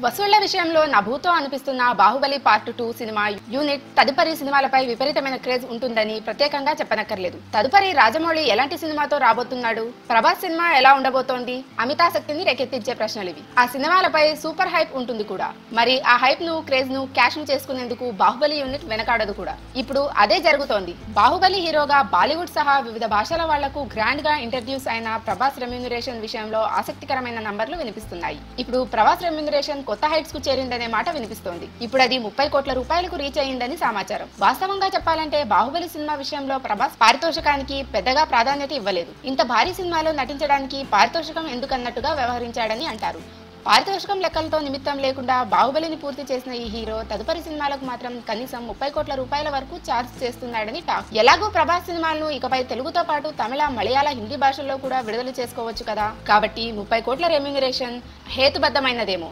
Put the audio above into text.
వసూళ్ల విషయంలో నభూతో అనిపిస్తున్న Baahubali part 2 cinema unit తదుపరి సినిమాలపై విపరీతమైన క్రేజ్ ఉంటుందని ప్రత్యేకంగా చెప్పనక్కర్లేదు. తదుపరి రాజమౌళి ఎలాంటి సినిమాతో రాబోతున్నాడు, ప్రభాస్ సినిమా ఎలా ఉండబోతోంది, అమితాశక్తిని రేకెత్తించే ప్రశ్నలివి. ఆ సినిమాలపై సూపర్ హైప్ ఉంటుంది కూడా. మరి ఆ హైప్ ను, క్రేజ్ ను క్యాష్ చేసుకునేందుకు బాహుబలి యూనిట్ వెనకాడదు కూడా. ఇప్పుడు అదే జరుగుతోంది. బాహుబలి హీరోగా బాలీవుడ్ సహా వివిధ భాషల వాళ్లకు గ్రాండ్ గా ఇంట్రడ్యూస్ అయిన ప్రభాస్ రెమ్యూనరేషన్ విషయంలో ఆసక్తికరమైన నంబర్లు వినిపిస్తున్నాయి. ఇప్పుడు ప్రభాస్ రెమ్యూనరేషన్ కొత్త హైట్స్ కు చేరిందనే మాట వినిపిస్తోంది. ఇప్పుడు అది 30 కోట్ల రూపాయలకు రీచ్ అయ్యిందని సమాచారం. వాస్తవంగా చెప్పాలంటే బాహుబలి సినిమా విషయంలో ప్రభాస్ పారితోషికానికి పెద్దగా ప్రాధాన్యత ఇవ్వలేదు. ఇంత భారీ సినిమాలో నటించడానికి పారితోషికం ఎందుకన్నట్టుగా వ్యవహరించాడని అంటారు. పారితోషికం లెక్కలతో నిమిత్తం లేకుండా బాహుబలిని పూర్తి చేసిన ఈ హీరో తదుపరి సినిమాలకు మాత్రం కనీసం 30 కోట్ల రూపాయల వరకు చార్జ్ చేస్తున్నాడని టాక్. ఎలాగో ప్రభాస్ సినిమాలను ఇకపై తెలుగుతో పాటు తమిళ, మలయాళ, హిందీ భాషల్లో కూడా విడుదల చేసుకోవచ్చు కదా. కాబట్టి 30 కోట్ల రెమ్యూనరేషన్ హేతుబద్ధమైనదేమో.